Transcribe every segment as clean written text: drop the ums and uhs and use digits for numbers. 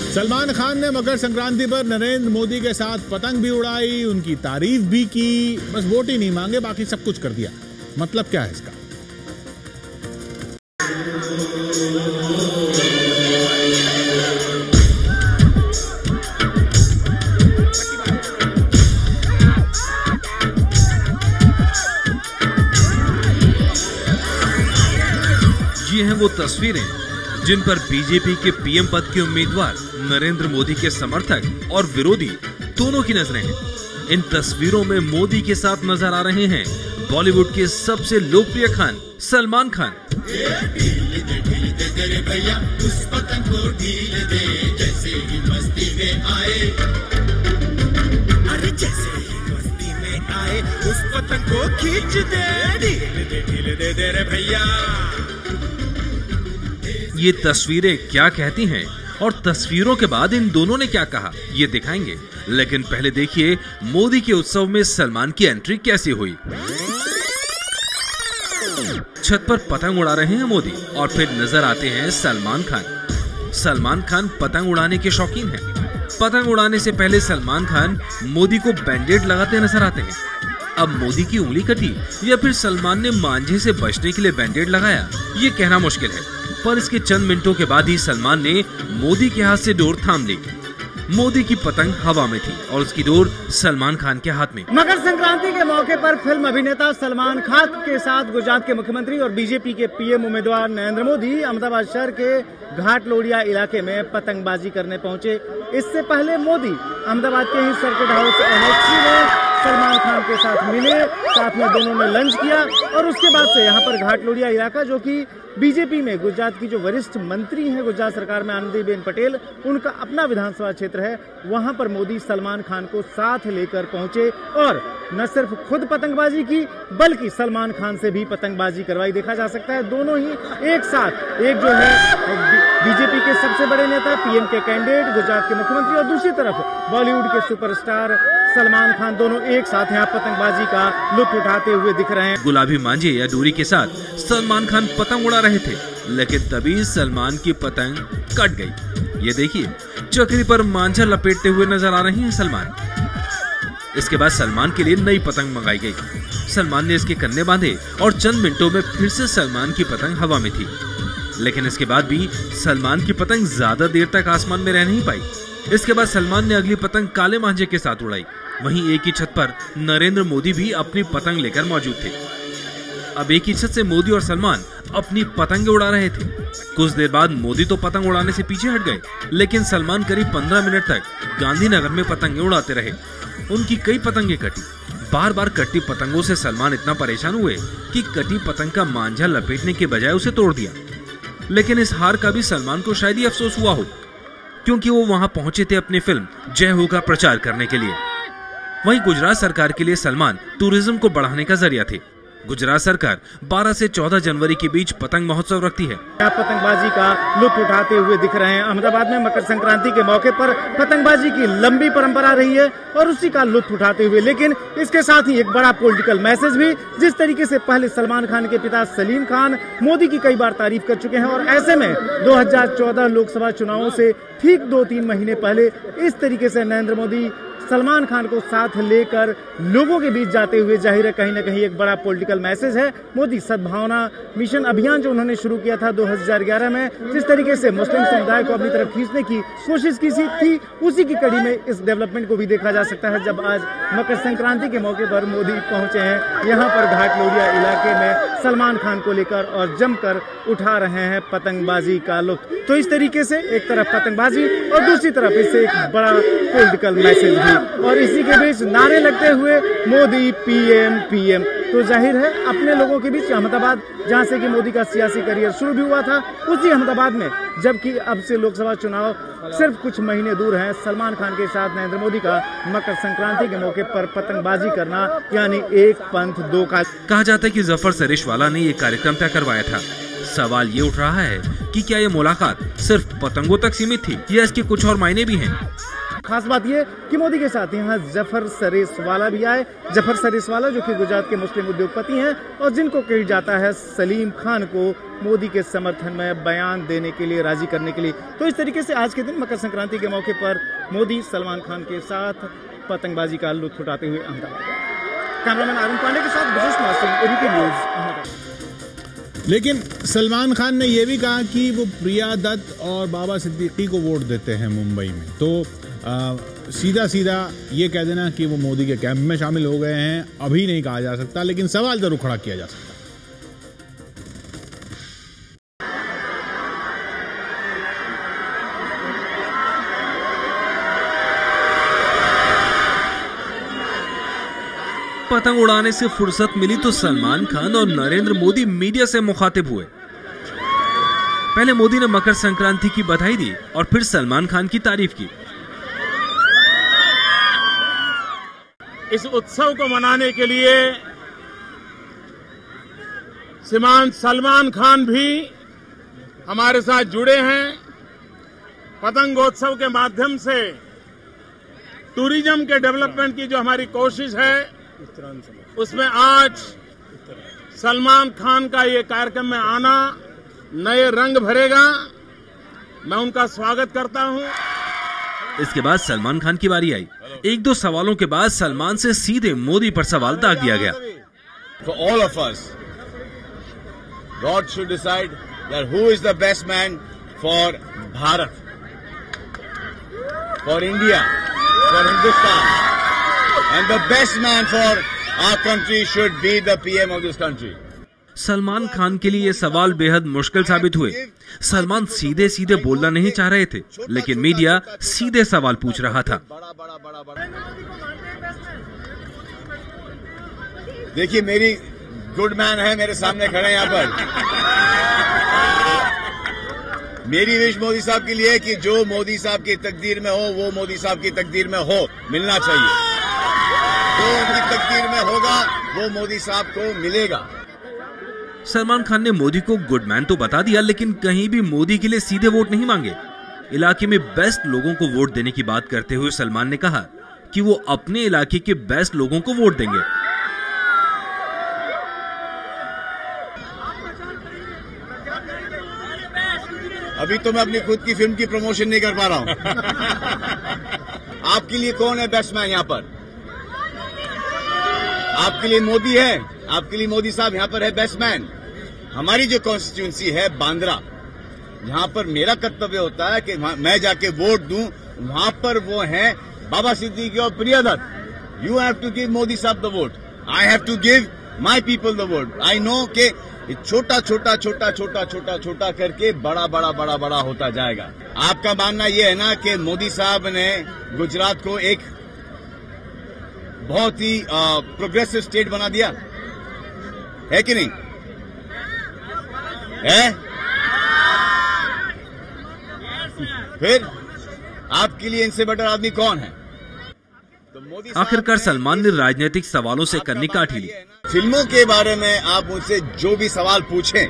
सलमान खान ने मकर संक्रांति पर नरेंद्र मोदी के साथ पतंग भी उड़ाई, उनकी तारीफ भी की, बस वोट ही नहीं मांगे, बाकी सब कुछ कर दिया। मतलब क्या है इसका? ये हैं वो तस्वीरें जिन पर बीजेपी के पीएम पद के उम्मीदवार नरेंद्र मोदी के समर्थक और विरोधी दोनों की नजरें हैं। इन तस्वीरों में मोदी के साथ नजर आ रहे हैं बॉलीवुड के सबसे लोकप्रिय खान सलमान खान। उस पतंग को ढील दे, जैसे ही मस्ती में आए, अरे जैसे ही मस्ती में आए, उस पतंग को खींच दे, ढील दे रे भैया। ये तस्वीरें क्या कहती हैं और तस्वीरों के बाद इन दोनों ने क्या कहा, ये दिखाएंगे। लेकिन पहले देखिए मोदी के उत्सव में सलमान की एंट्री कैसी हुई। छत पर पतंग उड़ा रहे हैं मोदी और फिर नजर आते हैं सलमान खान। सलमान खान पतंग उड़ाने के शौकीन हैं। पतंग उड़ाने से पहले सलमान खान मोदी को बैंडेड लगाते नजर आते हैं। अब मोदी की उंगली कटी या फिर सलमान ने मांझे से बचने के लिए बैंडेड लगाया, ये कहना मुश्किल है। पर इसके चंद मिनटों के बाद ही सलमान ने मोदी के हाथ से डोर थाम ली। मोदी की पतंग हवा में थी और उसकी डोर सलमान खान के हाथ में। मकर संक्रांति के मौके पर फिल्म अभिनेता सलमान खान के साथ गुजरात के मुख्यमंत्री और बीजेपी के पीएम उम्मीदवार नरेंद्र मोदी अहमदाबाद शहर के घाट लोडिया इलाके में पतंगबाजी करने पहुंचे। इससे पहले मोदी अहमदाबाद के ही सर्किट हाउस NHC में सलमान खान के साथ मिले, साथ में दोनों ने लंच किया और उसके बाद से यहाँ पर घाट लोडिया इलाका, जो कि बीजेपी में गुजरात की जो वरिष्ठ मंत्री हैं गुजरात सरकार में आनंदीबेन पटेल, उनका अपना विधानसभा क्षेत्र है, वहां पर मोदी सलमान खान को साथ लेकर पहुंचे और न सिर्फ खुद पतंगबाजी की बल्कि सलमान खान से भी पतंगबाजी करवाई। देखा जा सकता है दोनों ही एक साथ, एक जो है बीजेपी के सबसे बड़े नेता पीएम के कैंडिडेट गुजरात के मुख्यमंत्री और दूसरी तरफ बॉलीवुड के सुपरस्टार सलमान खान, दोनों एक साथ यहाँ पतंगबाजी का लुत्फ उठाते हुए दिख रहे हैं। गुलाबी मांझे या डोरी के साथ सलमान खान पतंग उड़ा रहे थे, लेकिन तभी सलमान की पतंग कट गई। ये देखिए चक्री पर मांझा लपेटते हुए नजर आ रहे हैं सलमान। इसके बाद सलमान के लिए नई पतंग मंगाई गई। सलमान ने इसके कन्ने बांधे और चंद मिनटों में फिर से सलमान की पतंग हवा में थी। लेकिन इसके बाद भी सलमान की पतंग ज्यादा देर तक आसमान में रह नहीं पाई। इसके बाद सलमान ने अगली पतंग काले मांझे के साथ उड़ाई। वहीं एक ही छत पर नरेंद्र मोदी भी अपनी पतंग लेकर मौजूद थे। अब एक ही छत से मोदी और सलमान अपनी पतंगे उड़ा रहे थे। कुछ देर बाद मोदी तो पतंग उड़ाने से पीछे हट गए, लेकिन सलमान करीब 15 मिनट तक गांधीनगर में पतंगे उड़ाते रहे। उनकी कई पतंगे कटी। बार बार कटी पतंगों से सलमान इतना परेशान हुए कि कटी पतंग का मांझा लपेटने के बजाय उसे तोड़ दिया। लेकिन इस हार का भी सलमान को शायद ही अफसोस हुआ हो, क्योंकि वो वहां पहुंचे थे अपनी फिल्म जय हो का प्रचार करने के लिए। वहीं गुजरात सरकार के लिए सलमान टूरिज्म को बढ़ाने का जरिया थे। गुजरात सरकार 12 से 14 जनवरी के बीच पतंग महोत्सव रखती है। पतंगबाजी का लुत्फ उठाते हुए दिख रहे हैं। अहमदाबाद में मकर संक्रांति के मौके पर पतंगबाजी की लंबी परंपरा रही है और उसी का लुत्फ उठाते हुए, लेकिन इसके साथ ही एक बड़ा पॉलिटिकल मैसेज भी, जिस तरीके से पहले सलमान खान के पिता सलीम खान मोदी की कई बार तारीफ कर चुके हैं और ऐसे में 2014 लोकसभा चुनावों से ठीक 2-3 महीने पहले इस तरीके से नरेंद्र मोदी सलमान खान को साथ लेकर लोगों के बीच जाते हुए जाहिर है कहीं न कहीं एक बड़ा पॉलिटिकल मैसेज है। मोदी सद्भावना मिशन अभियान जो उन्होंने शुरू किया था 2011 में, जिस तरीके से मुस्लिम समुदाय को अपनी तरफ खींचने की कोशिश की थी, उसी की कड़ी में इस डेवलपमेंट को भी देखा जा सकता है जब आज मकर संक्रांति के मौके पर मोदी पहुंचे हैं यहाँ पर घाट लोडिया इलाके में सलमान खान को लेकर और जमकर उठा रहे हैं पतंगबाजी का लुत्फ। तो इस तरीके से एक तरफ पतंगबाजी और दूसरी तरफ इससे एक बड़ा पॉलिटिकल मैसेज भी, और इसी के बीच नारे लगते हुए मोदी पीएम पीएम। तो जाहिर है अपने लोगों के बीच अहमदाबाद, जहां से कि मोदी का सियासी करियर शुरू भी हुआ था, उसी अहमदाबाद में जबकि अब से लोकसभा चुनाव सिर्फ कुछ महीने दूर हैं, सलमान खान के साथ नरेंद्र मोदी का मकर संक्रांति के मौके पर पतंगबाजी करना यानी एक पंथ दो काज। कहा जाता है कि जफर सरिशवाला ने ये कार्यक्रम तय करवाया था। सवाल ये उठ रहा है कि क्या ये मुलाकात सिर्फ पतंगों तक सीमित थी या इसके कुछ और मायने भी हैं? खास बात ये कि मोदी के साथ यहाँ जफर सरेसवाला भी आए। जफर सरेसवाला जो कि गुजरात के मुस्लिम उद्योगपति हैं और जिनको कहा जाता है सलीम खान को मोदी के समर्थन में बयान देने के लिए, राजी करने के लिए। तो इस तरीके से आज के दिन मकर संक्रांति के मौके पर मोदी सलमान खान के साथ पतंगबाजी का लुत्फ उठाते हुए अहमदाबाद। कैमरामैन अरुण पांडे के साथ ब्रजेश सिंह, एबीपी न्यूज, अहमदाबाद। लेकिन सलमान खान ने यह भी कहा कि वो प्रिया दत्त और बाबा सिद्दीकी को वोट देते हैं मुंबई में, तो सीधा सीधा ये कह देना कि वो मोदी के कैंप में शामिल हो गए हैं अभी नहीं कहा जा सकता, लेकिन सवाल जरूर खड़ा किया जा सकता। पतंग उड़ाने से फुर्सत मिली तो सलमान खान और नरेंद्र मोदी मीडिया से मुखातिब हुए। पहले मोदी ने मकर संक्रांति की बधाई दी और फिर सलमान खान की तारीफ की। इस उत्सव को मनाने के लिए श्रीमान सलमान खान भी हमारे साथ जुड़े हैं। पतंगोत्सव के माध्यम से टूरिज्म के डेवलपमेंट की जो हमारी कोशिश है उसमें आज सलमान खान का ये कार्यक्रम में आना नए रंग भरेगा। मैं उनका स्वागत करता हूं। इसके बाद सलमान खान की बारी आई। एक दो सवालों के बाद सलमान से सीधे मोदी पर सवाल दाग दिया गया। For all of us, God should decide that who is the best man for Bharat, for India, for Hindustan, and the best man for our country should be the PM of this country. Salman Khan के लिए ये सवाल बेहद मुश्किल साबित हुए। सलमान सीधे सीधे बोलना नहीं चाह रहे थे, लेकिन मीडिया सीधे सवाल पूछ रहा था। देखिए, मेरी गुड मैन है मेरे सामने खड़े यहाँ पर। मेरी विश मोदी साहब के लिए कि जो मोदी साहब की तकदीर में हो वो मोदी साहब की तकदीर में हो, मिलना चाहिए। जो उनकी तकदीर में होगा वो मोदी साहब को मिलेगा। सलमान खान ने मोदी को गुडमैन तो बता दिया, लेकिन कहीं भी मोदी के लिए सीधे वोट नहीं मांगे। इलाके में बेस्ट लोगों को वोट देने की बात करते हुए सलमान ने कहा कि वो अपने इलाके के बेस्ट लोगों को वोट देंगे। अभी तो मैं अपनी खुद की फिल्म की प्रमोशन नहीं कर पा रहा हूं। आपके लिए कौन है बेस्ट मैन यहाँ पर? आपके लिए मोदी है, आपके लिए मोदी साहब यहाँ पर है बेस्ट मैन। हमारी जो कॉन्स्टिट्यूंसी है बांद्रा, जहाँ पर मेरा कर्तव्य होता है कि मैं जाके वोट दूं, वहाँ पर वो हैं बाबा सिद्दीकी और Priya Dutt. You have to give Modi sahab the vote, I have to give my people the vote. I know कि छोटा छोटा छोटा छोटा छोटा छोटा करके बड़ा बड़ा बड़ा बड़ा होता जाएगा। आपका मानना यह है ना कि मोदी साहब ने गुजरात को एक बहुत ही प्रोग्रेसिव स्टेट बना दिया है कि नहीं है? फिर आपके लिए इनसे बेटर आदमी कौन है? तो मोदी आखिरकार सलमान ने राजनीतिक सवालों से कन्नी काट ली। फिल्मों के बारे में आप मुझसे जो भी सवाल पूछें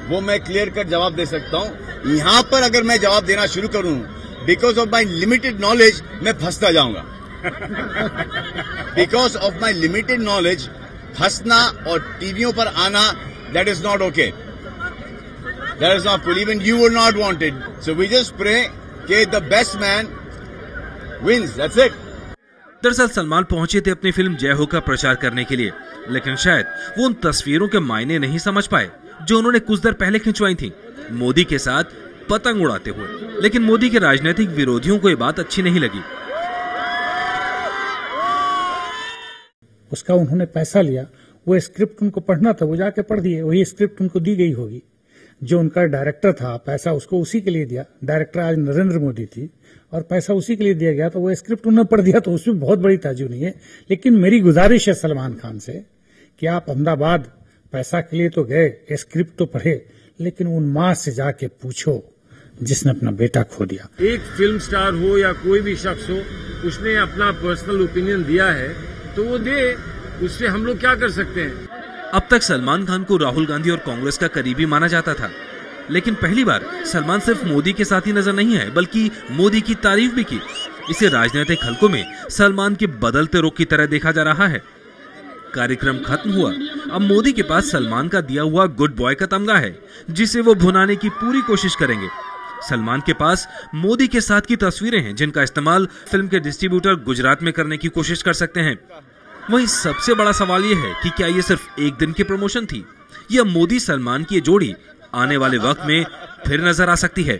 वो मैं क्लियर कर जवाब दे सकता हूं। यहाँ पर अगर मैं जवाब देना शुरू करूं because of my limited knowledge, मैं फंसता जाऊंगा। Because of my limited knowledge फंसना और टीवियों पर आना, that is not okay, that is not cool. Even you would not want it. So we just pray कि the best man wins, that's it. दरअसल सलमान पहुंचे थे अपनी फिल्म जय हो का प्रचार करने के लिए, लेकिन शायद वो उन तस्वीरों के मायने नहीं समझ पाए जो उन्होंने कुछ देर पहले खिंचवाई थी मोदी के साथ पतंग उड़ाते हुए। लेकिन मोदी के राजनीतिक विरोधियों को ये बात अच्छी नहीं लगी। उसका उन्होंने पैसा लिया, वो स्क्रिप्ट उनको पढ़ना था, वो जाके पढ़ दिए, वही स्क्रिप्ट उनको दी गई होगी। जो उनका डायरेक्टर था, पैसा उसको उसी के लिए दिया। डायरेक्टर आज नरेंद्र मोदी थी और पैसा उसी के लिए दिया गया, तो वो स्क्रिप्ट उन्होंने पढ़ दिया, तो उसमें बहुत बड़ी ताज्जुब नहीं है। लेकिन मेरी गुजारिश है सलमान खान से कि आप अहमदाबाद पैसा के लिए तो गए, स्क्रिप्ट तो पढ़े, लेकिन उन माँ से जाके पूछो जिसने अपना बेटा खो दिया। एक फिल्म स्टार हो या कोई भी शख्स हो, उसने अपना पर्सनल ओपिनियन दिया है तो वो दे, उससे हम लोग क्या कर सकते हैं। अब तक सलमान खान को राहुल गांधी और कांग्रेस का करीबी माना जाता था, लेकिन पहली बार सलमान सिर्फ मोदी के साथ ही नजर नहीं आए, बल्कि मोदी की तारीफ भी की। इसे राजनीतिक हलकों में सलमान के बदलते रुख की तरह देखा जा रहा है। कार्यक्रम खत्म हुआ। अब मोदी के पास सलमान का दिया हुआ गुड बॉय का तमगा है, जिसे वो भुनाने की पूरी कोशिश करेंगे। सलमान के पास मोदी के साथ की तस्वीरें हैं, जिनका इस्तेमाल फिल्म के डिस्ट्रीब्यूटर गुजरात में करने की कोशिश कर सकते हैं। वहीं सबसे बड़ा सवाल यह है कि क्या ये सिर्फ एक दिन की प्रमोशन थी या मोदी सलमान की जोड़ी आने वाले वक्त में फिर नजर आ सकती है।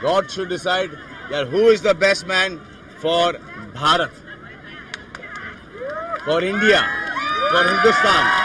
God should decide that who is the best man for Bharat, for India, for Hindustan.